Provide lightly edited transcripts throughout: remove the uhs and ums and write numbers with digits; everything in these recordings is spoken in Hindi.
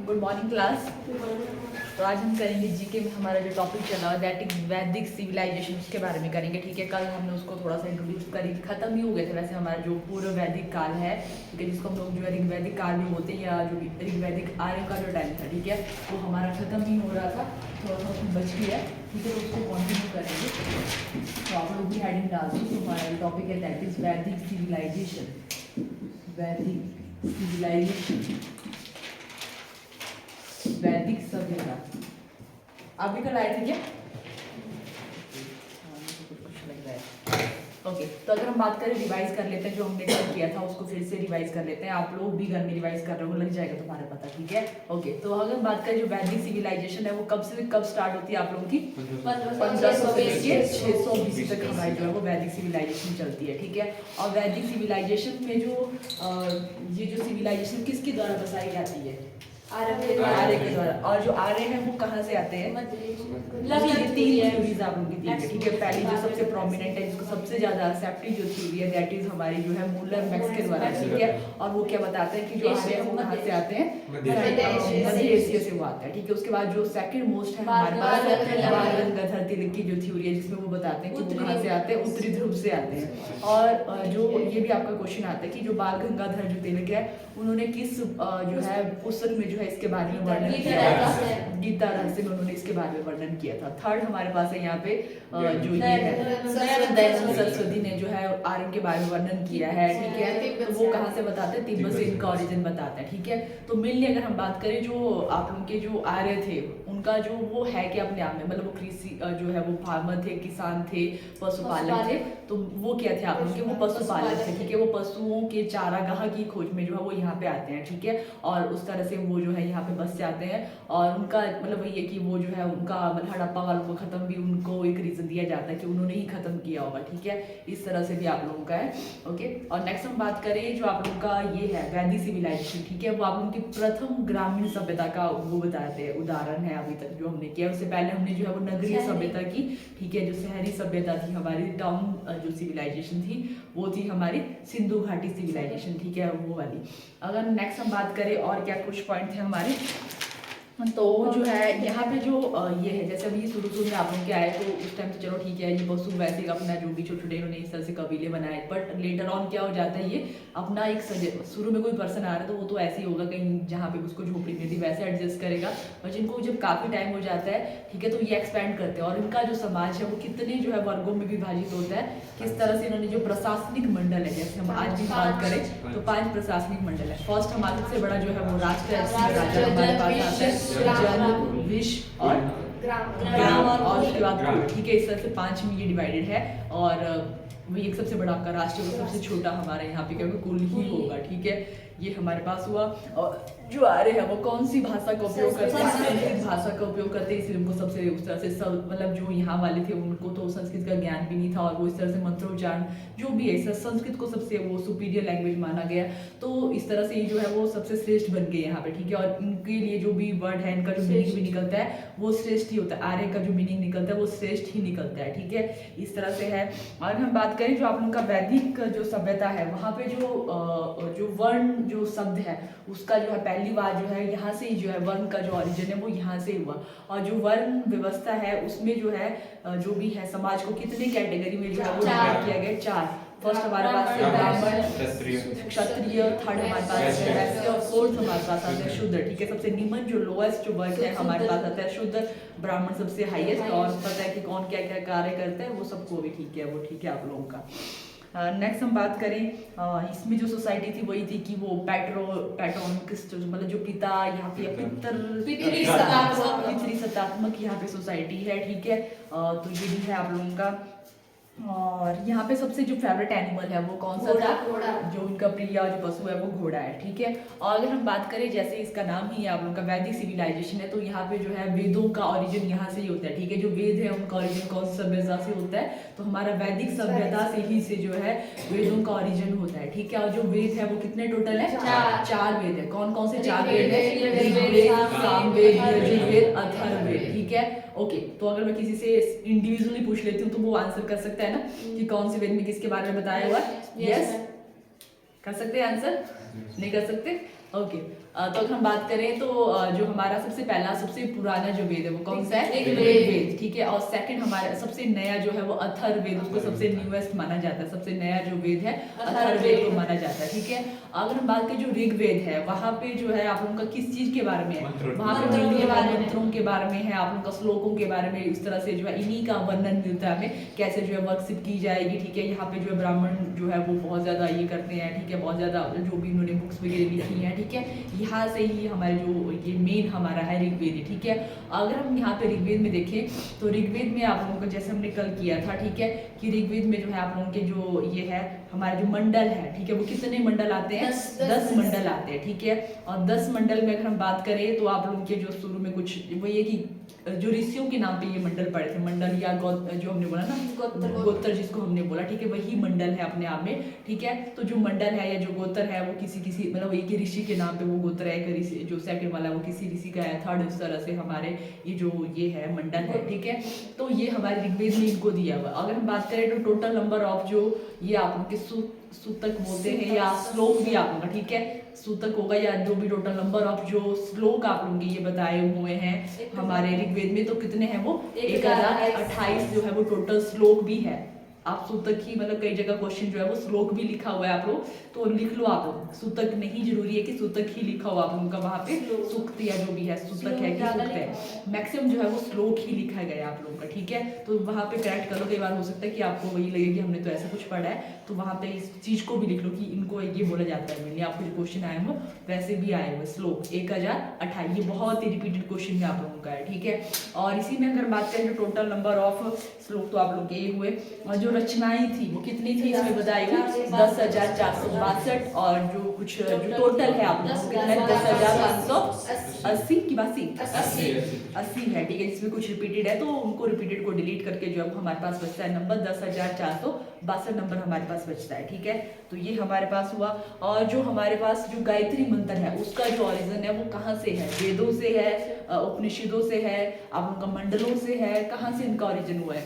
Good morning class. तो आज हम करेंगे जीके में हमारा जो टॉपिक चला है दैट इज वैदिक सिविलाइजेशन, उसके बारे में करेंगे। ठीक है, कल हमने उसको थोड़ा सा इंट्रोड्यूस करी, खत्म ही हो गए थे वैसे हमारा जो पूर्व वैदिक काल है, ठीक है, जिसको हम लोग जो है ऋग्वैदिक काल भी बोलते हैं, या जो ऋग्वैदिक आर्य का जो टाइम था, ठीक है, वो हमारा खत्म ही हो रहा था, थोड़ा सा उसमें बच गया, ठीक है, तो उसको कंटिन्यू करेंगे। तो आप लोग भी हेडिंग डाल दो। तो हमारा टॉपिक है दैट इज वैदिक सिविलाइजेशन, वैदिक सिविलाइजेशन, वैदिक सभ्यता। आप भी कल आए थे क्या? ओके, तो अगर हम बात करें, रिवाइज कर लेते हैं, जो हमने कल किया था उसको फिर से रिवाइज कर लेते हैं। आप लोग भी घर में रिवाइज कर रहे हो, लग जाएगा तुम्हारा पता, ठीक है। ओके, तो अगर हम बात करें जो वैदिक सिविलाइजेशन है वो कब से कब स्टार्ट होती है आप लोगों की? 1500 से लेके 600 BC तक हमारी जो है वो वैदिक सिविलाइजेशन चलती है, ठीक है। और वैदिक सिविलाइजेशन में जो ये जो सिविलाइजेशन किसके द्वारा बसाई जाती है? आर्य के द्वारा। और जो आर्य है वो कहाँ से आते हैं? ये तीन थ्योरीज आप लोगों की दी है, ठीक है। पहली जो सबसे प्रोमिनेंट है, जिसको सबसे ज्यादा एक्सेप्टेड जो थ्योरी है दैट इज हमारी जो है मूलर मैक्स के द्वारा, ठीक है। और वो क्या बताते हैं कि जो आर्य है वो कहाँ से आते हैं? मध्य एशिया से वो आते हैं, ठीक है। उसके बाद जो सेकंड मोस्ट है हमारे पास बाल गंगाधर तिलक की जो थ्योरी है, जिसमें वो बताते हैं कि वो कहाँ से आते हैं? उत्तरी ध्रुव से आते हैं। और जो ये भी आपका क्वेश्चन आता है कि जो बाल गंगाधर जो तिलक है उन्होंने किस जो है पुस्तक में जो है इसके बारे में वर्णन किया था? गीता रहस्य में उन्होंने इसके बारे में वर्णन किया था। थर्ड हमारे पास है यहाँ पे जो ये है दयानंद सरस्वती ने जो है आर्य के बारे में वर्णन किया है, ठीक है। तो वो कहाँ से बताते हैं? तिब्बत से इनका ओरिजिन बताते हैं, ठीक है। तो मेनली अगर हम बात करें जो आप लोगों के जो आर्य थे उनका जो वो है कि अपने आप में, मतलब वो कृषि जो है वो फार्मर थे, किसान थे, पशुपालक थे। तो वो क्या थे आप लोग के? वो पशुपालक थे, ठीक है। वो पशुओं के चारागाह की खोज में जो है वो यहाँ पे आते हैं, ठीक है। और उस तरह से वो जो है यहाँ पे बस जाते हैं। और उनका मतलब वही है कि वो जो है उनका मतलब हड़प्पा वालों को खत्म भी उनको एक रीजन दिया जाता है कि उन्होंने ही खत्म किया होगा, ठीक है। इस तरह से भी आप लोगों का है, ओके। और नेक्स्ट हम बात करें जो आप लोगों का ये है वैदिक सिविलाइजेशन, ठीक है, वो आप लोगों की प्रथम ग्रामीण सभ्यता का वो बताते हैं, उदाहरण है अभी तक जो हमने किया। उससे पहले हमने जो है वो नगरीय सभ्यता की, ठीक है। जो शहरी सभ्यता थी हमारी, टाउन जो सिविलाइजेशन थी वो थी हमारी सिंधु घाटी सिविलाइजेशन, ठीक है, वो वाली। अगर नेक्स्ट हम बात करें और क्या कुछ पॉइंट थे हमारे, तो जो है यहाँ पे जो ये है, जैसे अभी शुरू में आप लोग के आए तो उस टाइम तो चलो ठीक है, ये पशु वैसे अपना जो भी छोटे छोटे इन्होंने इस तरह से कबीले बनाए, बट लेटर ऑन क्या हो जाता है, ये अपना एक शुरू में कोई पर्सन आ रहा है तो वो तो ऐसे ही होगा कहीं जहाँ पे उसको झोपड़ी मिलती वैसे एडजस्ट करेगा। और जिनको जब काफ़ी टाइम हो जाता है, ठीक है, तो ये एक्सपेंड करते हैं। और इनका जो समाज है वो कितने जो है वर्गों में विभाजित होता है, किस तरह से इन्होंने जो प्रशासनिक मंडल है, जैसे हम आज भी बात करें तो 5 प्रशासनिक मंडल है। फर्स्ट हमारा सबसे बड़ा जो है वो राष्ट्र राजा हमारे पास आता है, जन, विश्व और ग्राम, और उसके बाद, ठीक है, इस तरह से 5 में ये डिवाइडेड है। और वही एक सबसे बड़ा आपका राष्ट्र है, सबसे छोटा हमारा यहाँ पे क्योंकि कुल ही होगा, ठीक है। ये हमारे पास हुआ। और जो आर्य है वो कौन सी भाषा का उपयोग करते हैं? संस्कृत भाषा का उपयोग करते हैं, इसलिए उनको सबसे उस तरह से सब मतलब जो यहाँ वाले थे उनको तो संस्कृत का ज्ञान भी नहीं था, और वो इस तरह से मंत्रोच्चारण जो भी है संस्कृत को सबसे वो सुपीरियर लैंग्वेज माना गया। तो इस तरह से ये जो है वो सबसे श्रेष्ठ बन गए यहाँ पे, ठीक है। और इनके लिए जो भी वर्ड है, इनका जो मीनिंग भी निकलता है वो श्रेष्ठ ही होता है। आर्य का जो मीनिंग निकलता है वो श्रेष्ठ ही निकलता है, ठीक है। इस तरह से है। और हम बात करें जो आप लोगों का वैदिक जो सभ्यता है, वहाँ पे जो वर्ण जो शब्द है उसका जो है पहली बार जो है यहाँ से ही जो है वर्ण का जो ऑरिजिन है वो यहाँ से हुआ। और जो वर्ण व्यवस्था है उसमें जो है जो भी है समाज को कितने कैटेगरी में जो है वो डिवाइड किया गया? 4। फर्स्ट हमारे पास है ब्राह्मण, क्षत्रिय, थर्ड हमारे पास है वैश्य, और फोर्थ हमारे पास आता है शूद्र, ठीक है। सबसे निम्न जो लोएस्ट जो वर्ग है हमारे पास आता है शूद्र, ब्राह्मण सबसे हाईएस्ट। और पता है कि कौन क्या क्या कार्य करते हैं वो सबको भी ठीक है, वो ठीक है आप लोगों का। नेक्स्ट हम बात करें, इसमें जो सोसाइटी थी वही थी कि वो पैट्रोनिक्स मतलब जो पिता यहाँ पे पितृसत्तात्मक यहाँ पे सोसाइटी है, ठीक है। तो ये भी है आप लोगों का। और यहाँ पे सबसे जो फेवरेट एनिमल है वो कौन सा था? जो उनका प्रिय जो पशु है वो घोड़ा है, ठीक है। और अगर हम बात करें, जैसे इसका नाम ही है आप लोगों का वैदिक सिविलाइजेशन है, तो यहाँ पे जो है वेदों का ओरिजिन यहाँ से ही होता है, ठीक है। जो वेद है उनका ओरिजिन कौन सी सभ्यता से होता है? तो हमारा वैदिक सभ्यता से ही से जो है वेदों का ओरिजिन होता है, ठीक है। और जो वेद है वो कितने टोटल है? 4 वेद है। कौन कौन से 4 वेद है? ऋग्वेद, सामवेद, यजुर्वेद, अथर्ववेद, ठीक है। ओके, तो अगर मैं किसी से इंडिविजुअली पूछ लेती हूँ तो वो आंसर कर सकता है ना कि कौन से वेद में किसके बारे में बताया हुआ है? यस, कर सकते हैं आंसर? नहीं कर सकते? ओके तो अगर हम बात करें तो जो हमारा सबसे पहला सबसे पुराना जो वेद है वो कौन सा है? ऋग्वेद, ठीक है। और सेकंड हमारा सबसे नया जो है वो अथर्ववेद, उसको सबसे न्यूएस्ट माना जाता है। सबसे नया जो वेद है अथर्ववेद को माना जाता है, ठीक है। अगर हम बात करें जो ऋग्वेद है वहाँ पे जो है आप लोगों का किस चीज के बारे में है? वहाँ पे मंत्रों के बारे में है, आप लोगों का श्लोकों के बारे में, इस तरह से जो है इन्हीं का वर्णन मिलता है हमें, कैसे जो है वर्शिप की जाएगी, ठीक है। यहाँ पे जो है ब्राह्मण जो है वो बहुत ज्यादा ये करते हैं, ठीक है, बहुत ज्यादा जो भी उन्होंने बुक्स वगैरह लिखी हैं, ठीक है। यहाँ से ही हमारे जो ये मेन हमारा है ऋग्वेद, ठीक है। अगर हम यहाँ पे ऋग्वेद में देखें तो ऋग्वेद में आप लोगों को जैसे हमने कल किया था, ठीक है, कि ऋग्वेद में जो है आप लोगों के जो ये है हमारे जो मंडल है, ठीक है, वो कितने मंडल आते हैं? 10 मंडल आते हैं, ठीक है। और 10 मंडल में अगर हम बात करें तो आप लोगों के जो शुरू में कुछ वो ये कि जो ऋषियों के नाम पे ये मंडल पड़े थे, मंडल या जो हमने बोला ना गोत्र जिसको हमने बोला, ठीक है, वही मंडल है अपने आप में, ठीक है। तो जो मंडल है या जो गोत्र है वो किसी मतलब एक ही ऋषि के नाम पे वो गोत्र है, जो सेकंड वाला वो किसी ऋषि का है, थर्ड, इस तरह से हमारे ये जो ये है मंडल है, ठीक है। तो ये हमारे ऋग्वेद में इनको दिया हुआ। अगर हम बात करें तो टोटल नंबर ऑफ जो ये आप उनके सूतक बोलते हैं या श्लोक भी आप लोग, ठीक है, सूतक होगा या जो भी टोटल नंबर ऑफ जो श्लोक आप लोग ये बताए हुए हैं हमारे ऋग्वेद में, तो कितने हैं वो? 1028 जो है वो टोटल श्लोक भी है। आप सूतक ही मतलब कई जगह क्वेश्चन जो है वो श्लोक भी लिखा हुआ है, आप लोग तो लिख लो। आप लोग सूतक नहीं जरूरी है कि सूतक ही लिखा हुआ आप लोगों का वहाँ पे सूक्त या जो भी है सूतक है कि सूक्त है, मैक्सिमम जो है वो श्लोक ही लिखा गया है आप लोगों का, ठीक है। तो वहाँ पे करेक्ट कर लो। कई बार हो सकता है कि आपको वही लगे कि हमने तो ऐसा कुछ पढ़ा है, तो वहाँ पे इस चीज को भी लिख लो कि इनको ये बोला जाता है। मैंने आपको जो क्वेश्चन आए हो वैसे भी आए हुए श्लोक 1028, ये बहुत ही रिपीटेड क्वेश्चन में आप लोगों का है, ठीक है। और इसी में अगर बात करें जो टोटल नंबर ऑफ श्लोक तो आप लोग ये हुए, और जो रचनाएं थी वो कितनी थी इसमें बताएगी? 10,462, और जो कुछ जो टोटल है आप लोग कितना है? 10,580 की 80 है, ठीक है। जिसमें कुछ रिपीटेड है तो उनको रिपीटेड को डिलीट करके जो अब हमारे पास बचता है नंबर 10,462 नंबर हमारे पास बचता है, ठीक है। तो ये हमारे पास हुआ। और जो हमारे पास जो गायत्री मंत्र है उसका जो ओरिजिन है वो कहाँ से है? वेदों से है, उपनिषदों से है, आप उनका मंडलों से है, कहाँ से इनका ओरिजिन हुआ है?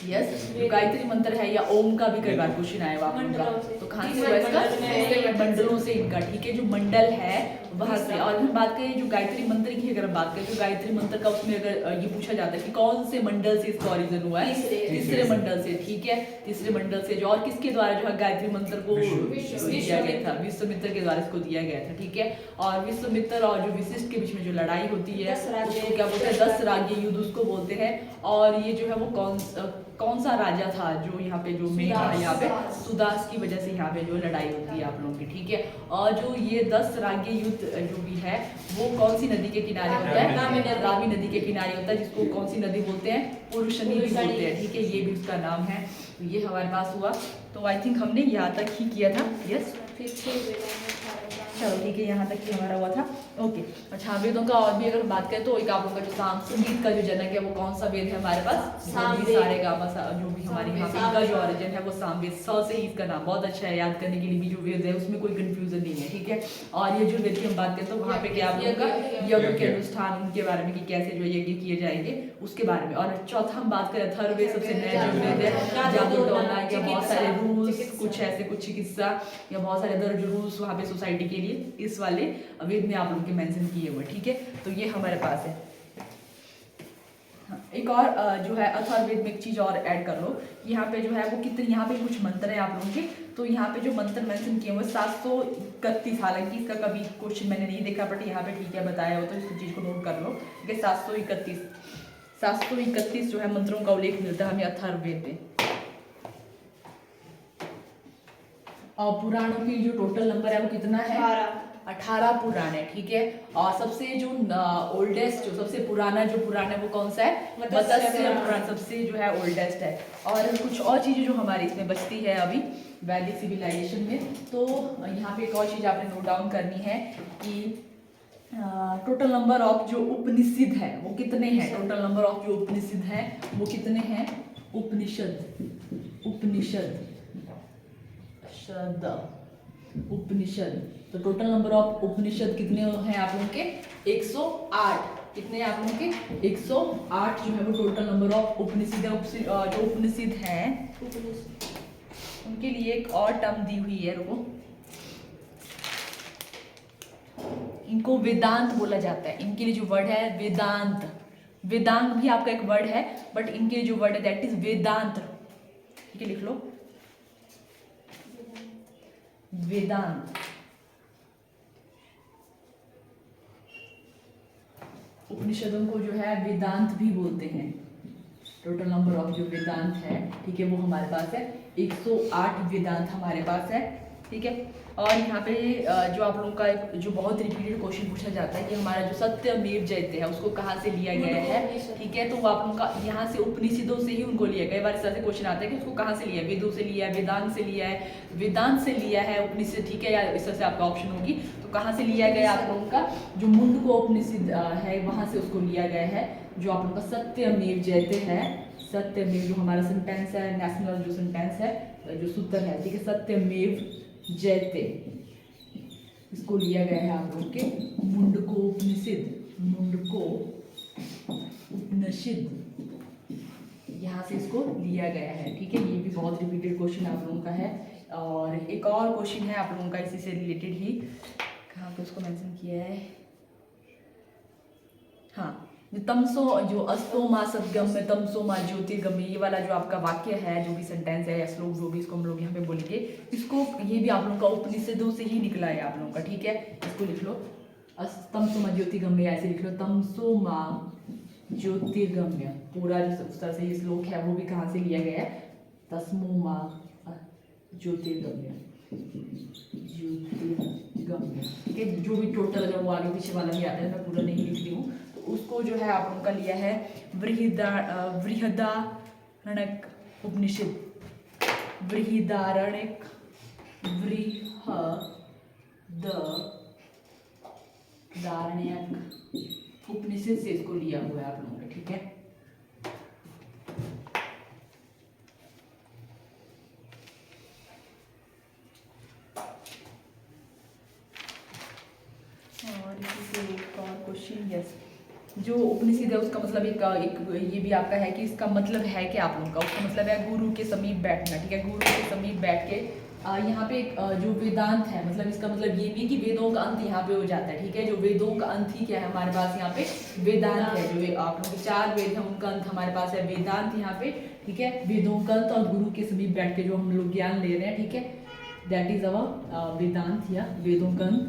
यस, गायत्री मंत्र है या ओम का भी कई बार क्वेश्चन आया हुआ, तो कहाँ से हुआ इसका? मंडलों से इनका, ठीक है, जो मंडल है वहां से। और हम बात करें जो गायत्री मंत्र की, अगर हम बात करें तो गायत्री मंत्र का उसमें अगर ये पूछा जाता है कि कौन से मंडल से इसका ओरिजिन हुआ है? तीसरे मंडल से, ठीक है, तीसरे मंडल से। जो और किसके द्वारा जो है गायत्री मंत्र को दिया गया था? विश्वामित्र के द्वारा इसको दिया गया था, ठीक है। और विश्वामित्र और जो वशिष्ठ के बीच में जो लड़ाई होती है उसको क्या बोलते हैं? 10 राज्य युद्ध उसको बोलते हैं। और ये जो है वो कौन सा राजा था जो यहाँ पे जो मेन यहाँ पे सुदास की वजह से यहाँ पे जो लड़ाई होती है आप लोगों की, ठीक है। और जो ये 10 राज्य युद्ध जो भी है वो कौन सी नदी के किनारे होता है? रावी नदी के किनारे होता है, जिसको कौन सी नदी बोलते हैं? पुरुषनी बोलते हैं, ठीक है, ये भी उसका नाम है। तो ये हमारे पास हुआ। तो आई थिंक हमने यहाँ तक ही किया था। यस, चलो ठीक है, यहाँ तक ही हमारा हुआ था। ओके, अच्छा, वेदों का और भी अगर बात करें तो एक आप लोगों का जो संगीत का जो जनक है वो कौन सा वेद है हमारे पास? सारेगामा जो भी हमारी यहाँ पे इनका जो ओरिजिन है वो सामवेद, स से ही इसका नाम बहुत अच्छा है, याद करने के लिए भी जो वेद है उसमें कोई कंफ्यूजन नहीं है, ठीक है। और ये जो वेद की हम बात करें तो वहाँ पे क्या आप लोगों का यज्ञ के अनुष्ठान उनके बारे में कि कैसे जो यज्ञ किए जाएंगे उसके बारे में। और चौथा हम बात करें अथर्ववेद, सबसे नया जो वेद है, जादू टोना या बहुत सारे रूल्स, कुछ ऐसे कुछ चिकित्सा या बहुत सारे अदर जो रूल्स वहाँ पे सोसाइटी के लिए इस वाले वेद में आप लोगों के मेंशन किए हुए, ठीक है। तो ये हमारे पास है। एक और जो है अथर्ववेद में एक चीज और ऐड कर लो, यहाँ पे जो है वो कितने, यहाँ पे कुछ मंत्र है आप लोगों के, तो यहाँ पे जो मंत्र मेंशन किए हुए 731, हालांकि इसका कभी क्वेश्चन मैंने नहीं देखा बट यहाँ पे ठीक है बताया हो, तो इस चीज को नोट कर लो, ठीक है। 731 जो है मंत्रों का उल्लेख मिलता है हमें अथर्ववेद में। और पुराणों की जो टोटल नंबर है वो कितना है? 18 पुराण है, ठीक है। और सबसे जो ओल्डेस्ट जो सबसे पुराना जो पुराण है वो कौन सा है? मत्स्य पुराण सबसे जो है ओल्डेस्ट है। और कुछ और चीजें जो हमारी इसमें बचती है अभी वैदिक सिविलाइजेशन में, तो यहाँ पे एक और चीज आपने नोट डाउन करनी है कि टोटल नंबर ऑफ जो उपनिषद है वो कितने हैं? टोटल नंबर ऑफ जो उपनिषद है वो कितने हैं? उपनिषद, तो टोटल नंबर ऑफ उपनिषद कितने हैं आप लोगों के? 108। कितने हैं आप लोगों के? 108 जो है वो टोटल नंबर ऑफ उपनिषद है। जो उपनिषद हैं उनके लिए एक और टर्म दी हुई है, रुको, इनको वेदांत बोला जाता है। इनके लिए जो वर्ड है वेदांत, वेदांग भी आपका एक वर्ड है, बट इनके लिए जो वर्ड है दैट इज वेदांत। ठीक है, लिख लो वेदांत। उपनिषदों को जो है वेदांत भी बोलते हैं। टोटल नंबर ऑफ जो वेदांत है, ठीक है, वो हमारे पास है 108 वेदांत हमारे पास है। ठीक है, और यहाँ पे जो आप लोगों का जो बहुत रिपीटेड क्वेश्चन पूछा जाता है कि हमारा जो सत्यमेव जयते है उसको कहाँ से लिया गया है। ठीक है, तो वो आप लोगों का यहाँ से उपनिषदों से ही उनको लिया गया। कई बार इस तरह से क्वेश्चन आता है कि उसको कहाँ से लिया है, वेदों से लिया है, वेदांत से लिया है, वेदांत से लिया है, उपनिषद, ठीक है, या इस तरह से आपका ऑप्शन होगी। तो कहाँ से लिया गया आप लोगों का जो मुंडको उपनिषद है वहाँ से उसको लिया गया है। जो आप लोगों का सत्यमेव जयते है, सत्यमेव जो हमारा सेंटेंस है, नेशनल जो सेंटेंस है, जो सूत्र है, ठीक है, सत्यमेव जयते, इसको लिया गया है आप लोगों के मुंडको उपनिषद, मुंडको उपनिषद, यहाँ से इसको लिया गया है। ठीक है, ये भी बहुत रिपीटेड क्वेश्चन आप लोगों का है। और एक और क्वेश्चन है आप लोगों का इसी से रिलेटेड ही, कहाँ पे उसको मेंशन किया है, हाँ, तमसो जो अस्तो मा सद्गम्य तमसो मा ज्योतिर्गम्य, ये वाला जो आपका वाक्य है, जो भी सेंटेंस है या श्लोक जो भी इसको हम लोग यहाँ पे बोलेंगे, इसको ये भी आप लोगों का उपनिषदों से ही निकला है आप लोगों का। ठीक है, इसको लिख लो तमसो मा ज्योतिर्गम्य, ऐसे लिख लो तमसो मा ज्योतिर्गम्य। पूरा जो उस तरह से ये श्लोक है वो भी कहाँ से लिया गया है, तस्मो मा ज्योतिर्गम्य, ज्योतिर्गम्य। ठीक है, जो भी टोटल अगर वो आगे पीछे वाला भी आता है, मैं पूरा नहीं लिख रही हूँ, तो उसको जो है आप लोगों का लिया है बृहदारण्यक उपनिषद, बृहदारण्यक, बृहदारण्यक उपनिषद से इसको लिया हुआ है आप लोगों का। ठीक है, और इसी से एक और क्वेश्चन, यस, जो उपनिषद है उसका मतलब एक ये भी आपका है कि इसका मतलब है कि आप लोगों का, उसका मतलब है गुरु के समीप बैठना। ठीक है, गुरु के समीप बैठ के यहाँ पे जो वेदांत है, मतलब इसका मतलब ये भी कि वेदों का अंत यहाँ पे हो जाता है। ठीक है, जो वेदों का अंत ही क्या है हमारे पास यहाँ पे, वेदांत है। जो आप लोगों के 4 वेद हैं उनका अंत हमारे पास है वेदांत यहाँ पे। ठीक है, वेदों का अंत और गुरु के समीप बैठ के जो हम लोग ज्ञान ले रहे हैं, ठीक है, दैट इज अवर वेदांत या वेदों का अंत।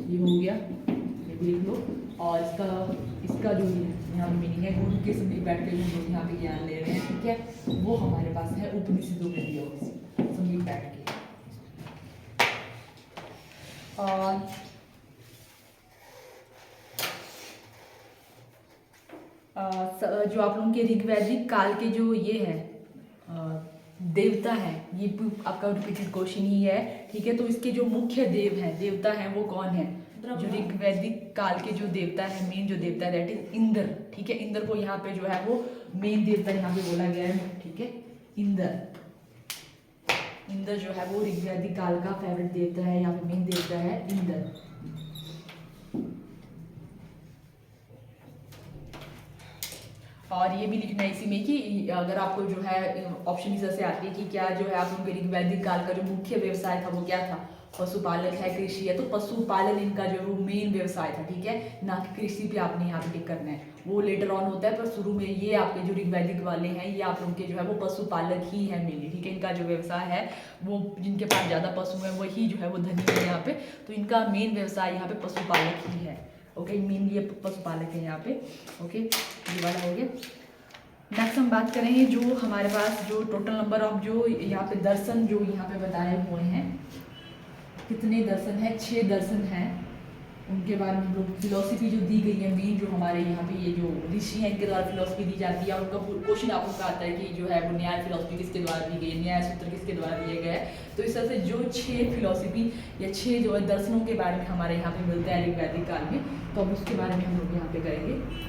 ये हो गया, ये भी लिख लो। और इसका जो यहाँ पे मीनिंग है, गुरु के समीप बैठ के जो लोग यहाँ पे ज्ञान ले रहे हैं, ठीक है, वो हमारे पास है उपनिषदों में दिया हुआ, समीप बैठ के। और जो आप लोगों के ऋग्वैदिक काल के जो ये है देवता है, ये भी आपका रिपीटेड क्वेश्चन ही है। ठीक है, तो इसके जो मुख्य देव हैं, देवता हैं, वो कौन है? जो ऋग्वैदिक काल के जो देवता है, मेन जो देवता है दैट इज इंद्र। ठीक है, इंद्र को यहाँ पे जो है वो मेन देवता यहाँ पे बोला गया है। ठीक है, इंद्र जो है वो ऋग्वैदिक काल का फेवरेट देवता है, यहाँ पे मेन देवता है इंद्र। और ये भी लिखना है इसी में कि अगर आपको जो है ऑप्शन इस तरह से आती है कि क्या जो है आप लोगों के ऋग्वैदिक काल का जो मुख्य व्यवसाय था वो क्या था? पशुपालक है, कृषि है, तो पशुपालन इनका जो वो मेन व्यवसाय था। ठीक है, ना कि कृषि पे आपने यहाँ पे टिक करना है, वो लेटर ऑन होता है, पर शुरू में ये आपके जो ऋग्वैदिक वाले हैं ये आप लोगों के जो है वो पशुपालक ही है मेनली। ठीक है, इनका जो व्यवसाय है वो जिनके पास ज़्यादा पशु है वही जो है वो धनी है यहाँ पे, तो इनका मेन व्यवसाय यहाँ पे पशुपालक ही है। ओके, मेन ये पशुपालक है यहाँ पे। ओके, ये वाला हो गया। नेक्स्ट हम बात करेंगे जो हमारे पास जो टोटल नंबर ऑफ जो यहाँ पे दर्शन जो यहाँ पे बताए हुए हैं, कितने दर्शन है? 6 दर्शन हैं। उनके बारे में हम लोग फिलोसफी जो दी गई है मेन, जो हमारे यहाँ पे ये जो ऋषि हैं इनके द्वारा फिलोसफी दी जाती है। उनका क्वेश्चन आप लोग का आता है कि जो है वो न्याय फिलोसफी किसके द्वारा दी गई है, न्याय सूत्र किसके द्वारा दिए गए हैं। तो इस तरह से जो 6 फिलोसफी या 6 जो है दर्शनों के बारे में हमारे यहाँ पे मिलते हैं ऋग्वैदिक काल में, तो अब उसके बारे में हम लोग यहाँ पे करेंगे।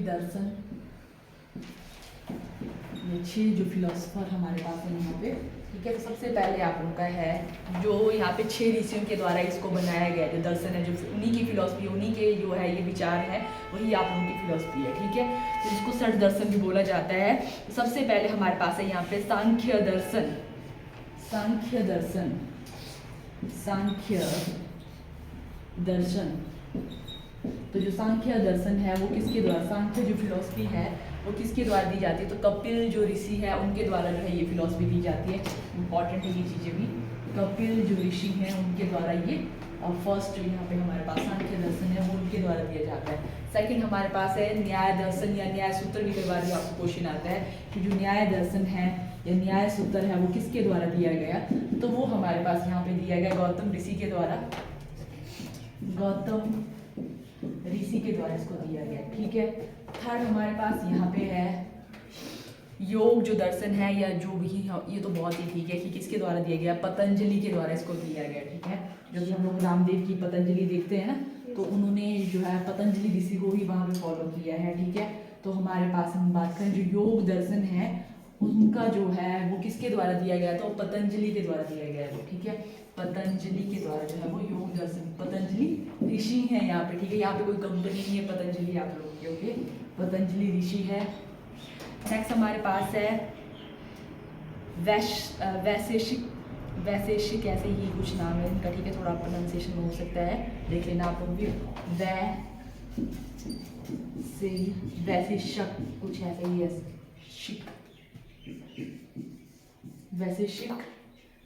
दर्शन ये 6 जो फिलोसफर हमारे पास है यहाँ पे, ठीक है। तो सबसे पहले आप लोगों का है जो यहाँ पे 6 ऋषियों के द्वारा इसको बनाया गया जो दर्शन है, जो उन्हीं की फिलोसफी, उन्हीं के जो है ये विचार है, वही आप लोगों की फिलोसफी है, ठीक है। तो इसको षट दर्शन भी बोला जाता है। तो सबसे पहले हमारे पास है यहाँ पे सांख्य दर्शन, सांख्य दर्शन, सांख्य दर्शन। तो जो सांख्य दर्शन है वो किसके द्वारा, सांख्य जो फिलोसफी है वो किसके द्वारा दी जाती है, तो कपिल जो ऋषि है उनके द्वारा जो है ये फिलोसफी दी जाती है। इंपॉर्टेंट है ये चीज़ें भी, कपिल जो ऋषि हैं उनके द्वारा ये फर्स्ट जो यहाँ पे हमारे पास सांख्य दर्शन है वो उनके द्वारा दिया जाता है। सेकंड हमारे पास है न्याय दर्शन या न्याय सूत्र भी कई बार भी आपको क्वेश्चन आता है कि जो न्याय दर्शन है या न्याय सूत्र है वो किसके द्वारा दिया गया, तो वो हमारे पास यहाँ पे दिया गया गौतम ऋषि के द्वारा, गौतम ऋषि के द्वारा इसको दिया गया, ठीक है। थर्ड हमारे पास यहाँ पे है योग जो दर्शन है या जो भी, ये तो बहुत ही ठीक है कि किसके द्वारा दिया गया, पतंजलि के द्वारा इसको दिया गया, ठीक है। जो कि हम लोग रामदेव की पतंजलि देखते हैं ना, तो उन्होंने जो है पतंजलि ऋषि को ही वहाँ पे फॉलो किया है, ठीक है। तो हमारे पास हम बात करें जो योग दर्शन है उनका जो है वो किसके द्वारा दिया गया, तो पतंजलि के द्वारा दिया गया है, ठीक है। पतंजलि के द्वारा जो है वो योग दर्शन, पतंजलि ऋषि है यहाँ पे, ठीक है। यहाँ पे कोई कंपनी नहीं है पतंजलि आप लोगों की, ओके। पतंजलि ऋषि है। नेक्स्ट हमारे पास है वैशेषिक, वैशेषिक ऐसे ही कुछ नाम है इनका, ठीक है। थोड़ा प्रोनाउंसिएशन हो सकता है, देख लेना आप लोग भी। वैशेषिक कुछ ऐसे ही है, वैशेषिक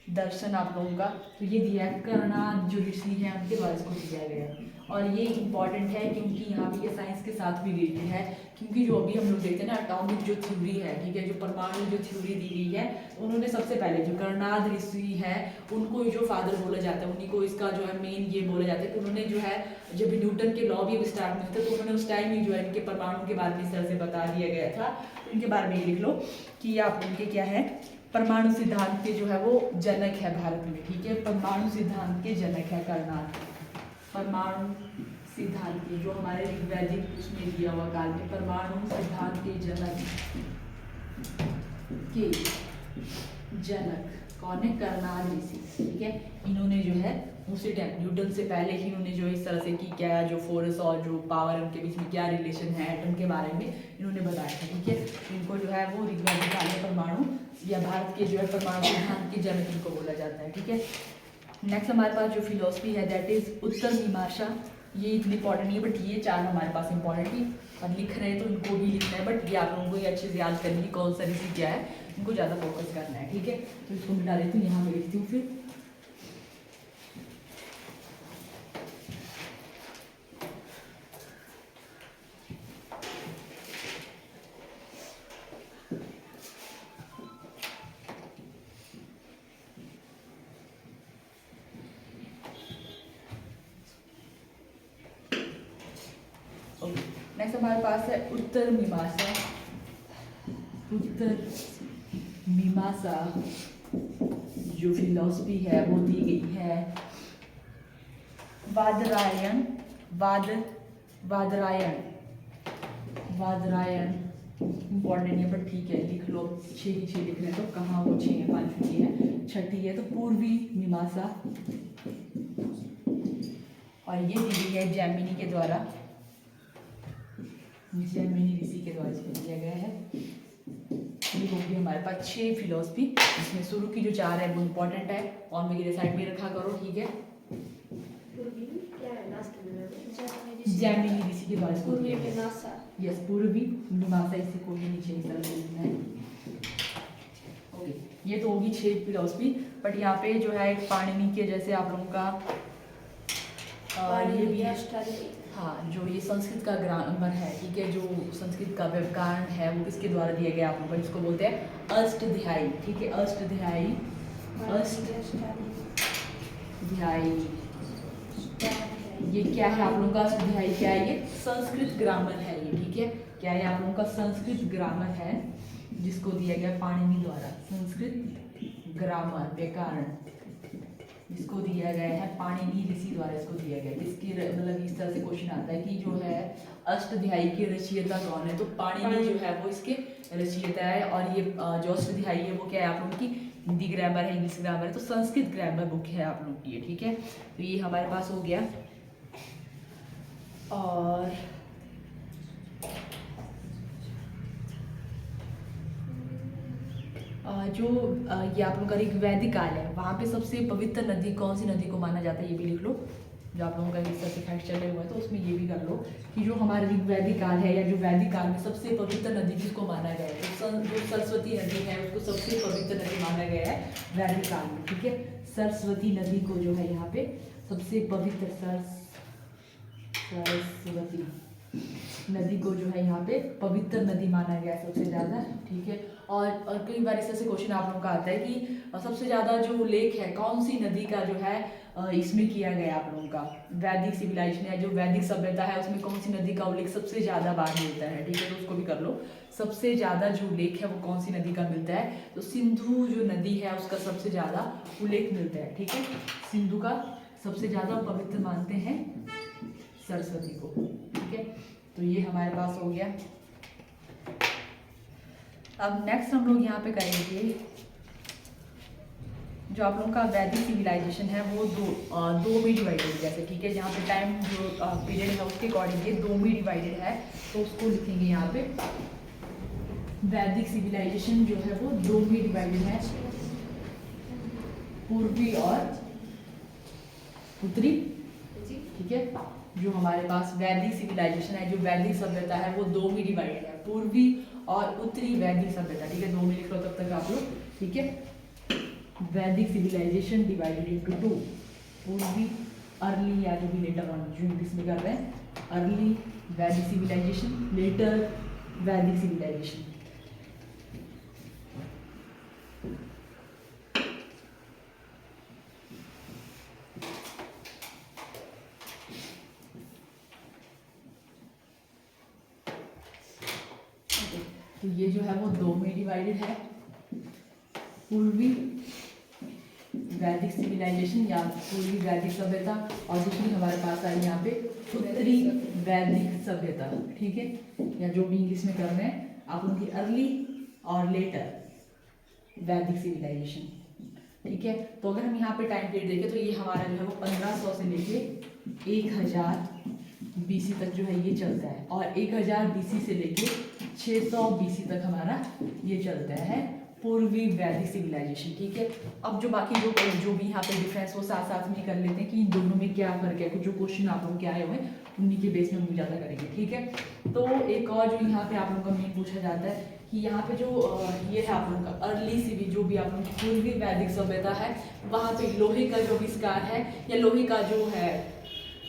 दर्शन आप लोगों का, तो ये दिया है कर्णाद जो ऋषि हैं उनके द्वारा इसको दिया गया। और ये इंपॉर्टेंट है क्योंकि यहाँ पे ये साइंस के साथ भी रिलेटेड है, क्योंकि जो अभी हम लोग देखते हैं ना एटॉमिक जो थ्योरी है, ठीक है, जो परमाणु जो थ्योरी दी गई है, उन्होंने सबसे पहले जो कर्णाद ऋषि है उनको जो फादर बोला जाता है, उन्हीं को इसका जो है मेन ये बोला जाता है कि उन्होंने जो है जब न्यूटन के लॉ भी स्टार्ट में थे तो उन्होंने उस टाइम ही जो है इनके परमाणु के बारे में इस तरह से बता दिया गया था। तो इनके बारे में लिख लो कि आप उनके क्या है, परमाणु सिद्धांत के जो है वो जनक है भारत में, ठीक है। परमाणु सिद्धांत के जनक है कर्णाद, परमाणु सिद्धांत के जो हमारे वैदिक उसमें दिया हुआ काल में, परमाणु सिद्धांत के जनक के जनक कौन है, कर्णाद ऋषि, ठीक है। इन्होंने जो है उसी टाइम न्यूटन से पहले ही इन्होंने जो इस तरह से कि क्या जो फोर्स और जो पावर उनके बीच में क्या रिलेशन है एटम के बारे में इन्होंने बताया था, ठीक है। इनको जो है वो ऋग्वेद काल में परमाणु या भारत के जो है परमाणु सिद्धांत के जनक इनको बोला जाता है, ठीक है। नेक्स्ट हमारे पास जो फिलोसफी है दैट इज उत्तर मीमांसा। ये इतनी इंपॉर्टेंट नहीं है बट ये 4 हमारे पास इंपॉर्टेंट ही, और लिख रहे हैं तो इनको भी लिखना है, बट ये आप लोगों को ये अच्छे से याद करनी है कौन सा ऋषि क्या है, इनको ज़्यादा फोकस करना है, ठीक है। तो इसको मिटा देती हूँ, यहाँ पे लिखती हूँ फिर। नेक्स्ट हमारे पास है उत्तर मीमांसा। उत्तर मीमांसा जो फिलॉसफी है वो दी गई है वादरायण, वादरायण इम्पॉर्टेंट है पर ठीक है लिख लो, 6 ही 6 लिख रहे हैं तो कहाँ वो 6 है, 5वीं है, छठी है, तो पूर्वी मीमांसा, और ये दी गई है जैमिनी के द्वारा, जैमिनी ऋषि के द्वारा इसको दिया गया है। ये होगी हमारे पास 6 फिलोसफी, इसमें शुरू की जो 4 है वो इम्पोर्टेंट है, और मेरे साइड में रखा करो, ठीक है। जैमिनी ऋषि के द्वारा इसको दिया गया, यस पूर्वी मीमांसा, इसे कोई नीचे इस तरह से लिखना है, ओके। ये तो होगी 6 फिलोसफी, बट यहाँ पे जो है एक पाणिनि के जैसे आप लोगों का ये भी है, हाँ, जो ये संस्कृत का ग्रामर है, ठीक है, जो संस्कृत का व्याकरण है वो किसके द्वारा दिया गया आप लोगों को, जिसको बोलते हैं अष्टध्यायी, ठीक है, अष्टध्यायी, अष्टध्यायी। ये क्या है आप लोगों का अष्टध्यायी, क्या है ये, संस्कृत ग्रामर है ये, ठीक है। क्या है आप लोगों का संस्कृत ग्रामर है जिसको दिया गया पाणिनि द्वारा, संस्कृत ग्रामर व्याकरण इसको दिया गया है पाणिनि ऋषि द्वारा, इसको दिया गया है। इसकी मतलब इस तरह से क्वेश्चन आता है कि जो है अष्टध्यायी के रचयिता कौन है, तो पाणिनि जो है वो इसके रचयिता है। और ये जो अष्टध्यायी है वो क्या है आप लोगों की हिंदी ग्रामर है, इंग्लिश ग्रामर है, तो संस्कृत ग्रामर बुक है आप लोगों की, ठीक है। तो ये हमारे पास हो गया। और जो ये आप लोगों का ऋग्वैदिक काल है, वहाँ पे सबसे पवित्र नदी कौन सी नदी को माना जाता है, ये भी लिख लो। जो आप लोगों का रिसर्च फैक्ट चले हुए हैं तो उसमें ये भी कर लो कि जो हमारा ऋग्वैदिक काल है या जो वैदिक काल में सबसे पवित्र नदी किसको माना गया है, तो जो सरस्वती नदी है उसको सबसे पवित्र नदी माना गया है वैदिक काल में, ठीक है। सरस्वती नदी को जो है यहाँ पे सबसे पवित्र सरस्वती नदी को जो है यहाँ पे पवित्र नदी माना गया सबसे ज़्यादा, ठीक है। और कई बार इस तरह से क्वेश्चन आप लोगों का आता है कि सबसे ज़्यादा जो लेख है कौन सी नदी का जो है इसमें किया गया आप लोगों का वैदिक सिविलाइजेशन या जो वैदिक सभ्यता है उसमें कौन सी नदी का उल्लेख सबसे ज़्यादा बार मिलता है, ठीक है। तो उसको भी कर लो। सबसे ज़्यादा जो उल्लेख है वो कौन सी नदी का मिलता है, तो सिंधु जो नदी है उसका सबसे ज़्यादा उल्लेख मिलता है, ठीक है। सिंधु का सबसे ज़्यादा पवित्र मानते हैं सरस्वती को, ठीक है। तो ये हमारे पास हो गया। अब नेक्स्ट हम लोग यहाँ पे करेंगे जो आप लोगों का वैदिक सिविलाइजेशन है वो दो में डिवाइडेड जैसे, ठीक है। जहाँ पे टाइम जो पीरियड है उसके अकॉर्डिंग ये दो में डिवाइडेड है, तो उसको लिखेंगे यहाँ पे। वैदिक सिविलाइजेशन जो है वो दो में डिवाइडेड है, पूर्वी और उत्तरी, ठीक है। जो हमारे पास वैदिक सिविलाइजेशन है, जो वैदिक सभ्यता है वो दो में डिवाइडेड है, पूर्वी और उत्तरी वैदिक सभ्यता, ठीक है। दो में लिख लो तब तक आप लोग, ठीक है। वैदिक सिविलाइजेशन डिवाइडेड इनटू टू, पूर्वी अर्ली या जो भी लेटर ऑन जो इंग्लिश में कर रहे हैं, अर्ली वैदिक सिविलाइजेशन, लेटर वैदिक सिविलाइजेशन। तो ये जो है वो दो में डिवाइडेड है, पूर्वी वैदिक सिविलाइजेशन या पूर्वी वैदिक सभ्यता, और दूसरी हमारे पास आई यहाँ पे उत्तरी वैदिक सभ्यता, ठीक है। या जो भी इंग्लिश में कर रहे हैं आप उनकी अर्ली और लेटर वैदिक सिविलाइजेशन, ठीक है। तो अगर हम यहाँ पे टाइम पीरियड देखें तो ये हमारा जो है वो 1500 से लेके 1000 BC तक जो है ये चलता है, और 1000 BC से लेके 600 BC तक हमारा ये चलता है पूर्वी वैदिक सिविलाइजेशन, ठीक है। अब जो बाकी जो भी यहाँ पे डिफरेंस वो साथ साथ में कर लेते हैं कि इन दोनों में क्या फर्क है, कुछ जो क्वेश्चन आप लोगों के आए हुए हैं उन्हीं के बेस में हम ज़्यादा करेंगे, ठीक है। तो एक और जो यहाँ पे आप लोगों का मेन पूछा जाता है कि यहाँ पे जो ये है आप लोगों का अर्ली सिविल जो भी आप लोगों की पूर्वी वैदिक सभ्यता है, वहाँ पे लोहे का जो आविष्कार है या लोहे का जो है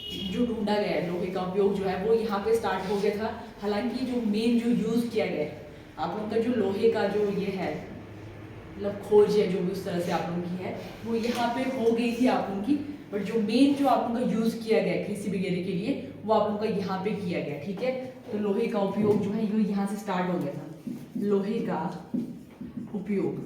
जो ढूंढा गया है, लोहे का उपयोग जो है वो यहाँ पे स्टार्ट हो गया था। हालांकि जो मेन जो यूज़ किया गया है आप लोगों का जो लोहे का जो ये है मतलब खोज है जो भी उस तरह से आप लोगों की है वो यहाँ पे हो गई थी आप लोगों की, बट जो मेन जो आप लोगों का यूज़ किया गया कृषि वगैरह के लिए वो आप लोगों का यहाँ पे किया गया, ठीक है। तो लोहे का उपयोग जो है ये यहाँ से स्टार्ट हो गया था, लोहे का उपयोग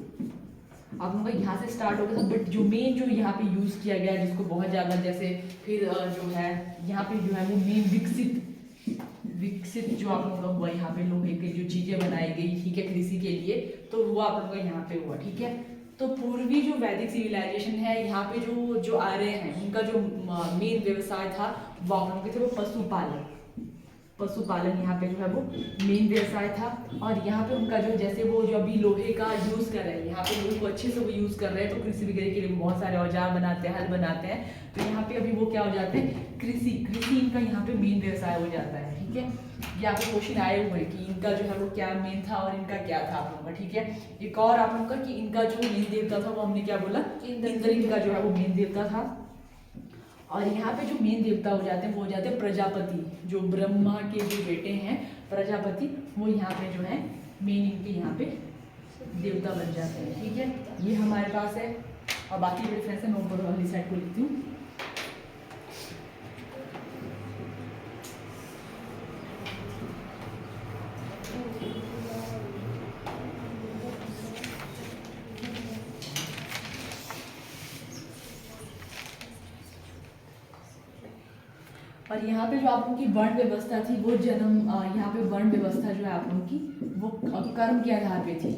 आप लोगों का यहाँ से स्टार्ट हो गया था, बट जो मेन जो यहाँ पे यूज़ किया गया जिसको बहुत ज़्यादा जैसे फिर जो है यहाँ पे जो है वो मेन विकसित जो आप लोगों का हुआ यहाँ पे लोहे की जो चीज़ें बनाई गई, ठीक है, कृषि के लिए, तो वो आप लोगों का यहाँ पे हुआ, ठीक है। तो पूर्वी जो वैदिक सिविलाइजेशन है यहाँ पे जो आर्य हैं उनका जो मेन व्यवसाय था वो आप लोगों के थे वो पशुपालन यहाँ पे जो है वो मेन व्यवसाय था। और यहाँ पे उनका जो जैसे वो जो अभी लोहे का यूज़ कर रहे हैं यहाँ पे लोहे को अच्छे से वो यूज़ कर रहे हैं, तो कृषि वगैरह के लिए बहुत सारे औजार बनाते हैं, हल बनाते हैं, तो यहाँ पे अभी वो क्या हो जाते हैं कृषि इनका यहाँ पे मेन व्यवसाय हो जाता है, ठीक है। ये आपको क्वेश्चन आए हुए हैं कि इनका जो है वो क्या मेन था और इनका क्या था आप लोगों का, ठीक है। एक और आप लोगों का कि इनका जो मेन देवता था वो हमने क्या बोला, इंद्र इनका जो है वो मेन देवता था। और यहाँ पे जो मेन देवता हो जाते हैं वो हो जाते हैं प्रजापति, जो ब्रह्मा के जो बेटे हैं प्रजापति, वो यहाँ पे जो है मेन इनके यहाँ पे देवता बन जाते हैं, ठीक है। ये हमारे पास है और बाकी जो डिफरेंस है मैं ऊपर वाली साइड को लिखती हूँ। और यहाँ पे जो आप लोगों की वर्ण व्यवस्था थी वो यहाँ पे वर्ण व्यवस्था जो है आप लोगों की वो कर्म के आधार पे थी।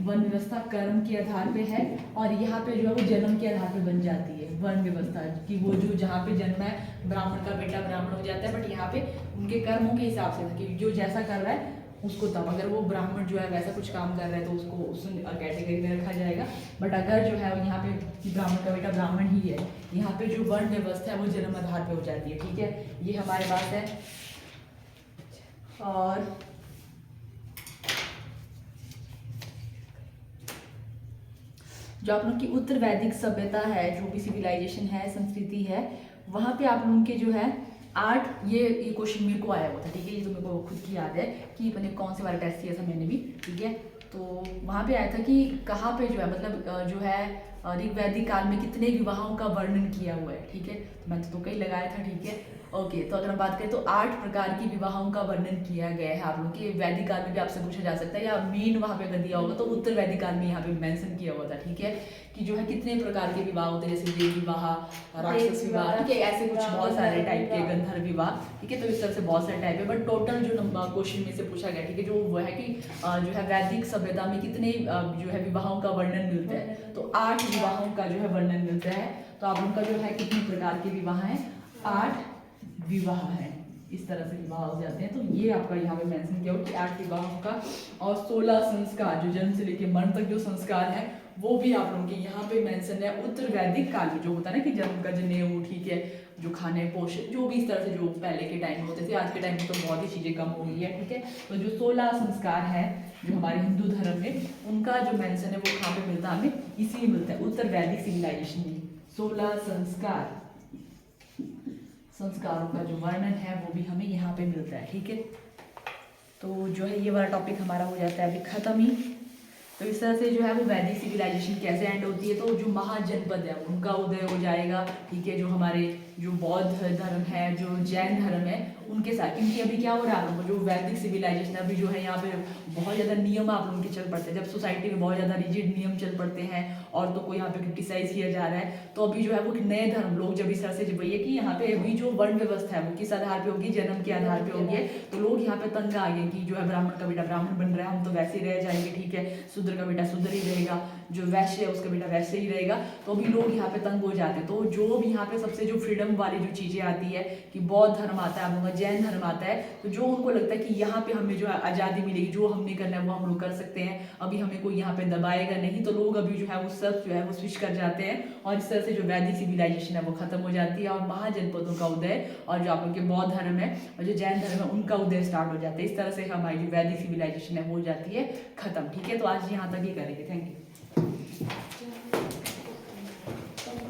वर्ण व्यवस्था कर्म के आधार पे है और यहाँ पे जो है वो जन्म के आधार पे बन जाती है वर्ण व्यवस्था कि वो जो जहाँ पे जन्म है ब्राह्मण का बेटा ब्राह्मण हो जाता है, बट यहाँ पे उनके कर्मों के हिसाब से था कि जो जैसा कर रहा है उसको, तब अगर वो ब्राह्मण जो है वैसा कुछ काम कर रहा है तो उसको उस कैटेगरी में रखा जाएगा। बट अगर जो है यहाँ पे ब्राह्मण का बेटा ब्राह्मण ही है, यहाँ पे जो वर्ण व्यवस्था है वो जन्म आधार पे हो जाती है। ठीक है, ये हमारे पास है। और जो आप लोग की उत्तर वैदिक सभ्यता है, जो भी सिविलाइजेशन है, संस्कृति है, वहाँ पे आप लोगों के जो है 8 ये क्वेश्चन मेरे को आया हुआ था। ठीक है, ये तो मेरे को खुद की याद है कि मैंने कौन से वाला टेस्ट किया था मैंने भी। ठीक है, तो वहाँ पे आया था कि कहाँ पे जो है मतलब जो है ऋग्वैदिक काल में कितने विवाहों का वर्णन किया हुआ है। ठीक है, मैंने तो कई लगाया था। ठीक है, ओके, तो अगर हम बात करें तो 8 प्रकार की विवाहों का वर्णन किया गया है आप लोगों के। वैदिक काल में भी आपसे पूछा जा सकता है या मेन वहाँ पे अगर दिया होगा तो उत्तर वैदिक काल में यहाँ पे मेंशन किया हुआ था। ठीक है, कि जो है कितने प्रकार के विवाह होते हैं, जैसे देव विवाह, राक्षस विवाह, ठीक है, ऐसे कुछ बहुत सारे टाइप के, गंधर्व विवाह। ठीक है, तो इस तरह से बहुत सारे टाइप है, बट टोटल जो क्वेश्चन में से पूछा गया, ठीक है, जो वो है कि जो है वैदिक सभ्यता में कितने जो है विवाहों का वर्णन मिलता है, तो 8 विवाहों का जो है वर्णन मिलता है। तो आप उनका जो है कितने प्रकार के विवाह हैं, 8 विवाह है, इस तरह से विवाह हो जाते हैं। तो ये आपका यहाँ पे मेंशन किया हो कि 8 विवाहों का और 16 संस्कार, जो जन्म से लेके मरण तक जो संस्कार है वो भी आप लोगों के यहाँ पे मेंशन है। उत्तर वैदिक काल में जो होता है ना कि जन्म का जनेऊ, ठीक है, जो खाने पोषण, जो भी इस तरह से जो पहले के टाइम में होते थे, आज के टाइम में तो बहुत ही चीज़ें कम हो गई है। ठीक है, तो जो 16 संस्कार है जो हमारे हिंदू धर्म में, उनका जो मेंशन है वो कहाँ पे मिलता है, हमें इसलिए मिलता है उत्तर वैदिक सिविलाइजेशन में। 16 संस्कारों का जो वर्णन है वो भी हमें यहाँ पे मिलता है। ठीक है, तो जो है ये वाला टॉपिक हमारा हो जाता है अभी खत्म ही। तो इस तरह से जो है वो वैदिक सिविलाइजेशन कैसे एंड होती है, तो जो महाजनपद है उनका उदय हो जाएगा। ठीक है, जो हमारे जो बौद्ध धर्म है, जो जैन धर्म है, उनके साथ, क्योंकि अभी क्या हो रहा है आप लोगों को, जो वैदिक सिविलाइजेशन अभी जो है यहाँ पे बहुत ज़्यादा नियम आप लोगों के चल पड़ते हैं। जब सोसाइटी में बहुत ज़्यादा रिजिड नियम चल पड़ते हैं और तो को यहाँ पे क्रिटिसाइज किया जा रहा है, तो अभी जो है वो नए धर्म लोग जब इस तरह से, जब ये कि यहाँ पे अभी जो वर्ण व्यवस्था है वो किस आधार पे होगी, जन्म के आधार पे होगी, तो लोग यहाँ पे तंग आ गए कि जो है ब्राह्मण का बेटा ब्राह्मण बन रहा है, हम तो वैसे ही रह जाएंगे। ठीक है, शूद्र का बेटा शूद्र ही रहेगा, जो वैश्य है उसका बेटा वैसे ही रहेगा। तो अभी लोग यहाँ पे तंग हो जाते हैं। तो जो भी यहाँ पे सबसे जो फ्रीडम वाली जो चीज़ें आती है कि बौद्ध धर्म आता है, आप लोगों का जैन धर्म आता है, तो जो उनको लगता है कि यहाँ पे हमें जो है आज़ादी मिलेगी, जो हमने करना है वो हम लोग कर सकते हैं, अभी हमें कोई यहाँ पे दबाएगा नहीं, तो लोग अभी जो है वो सब जो है वो स्विच कर जाते हैं और इस तरह से जो वैदिक सिविलाइजेशन है वो खत्म हो जाती है और महाजनपदों का उदय और जो आप लोग के बौद्ध धर्म है और जो जैन धर्म है उनका उदय स्टार्ट हो जाता है। इस तरह से हमारी जो वैदिक सिविलाइजेशन है वो हो जाती है खत्म। ठीक है, तो आज यहाँ तक ही करेंगे। Thank you.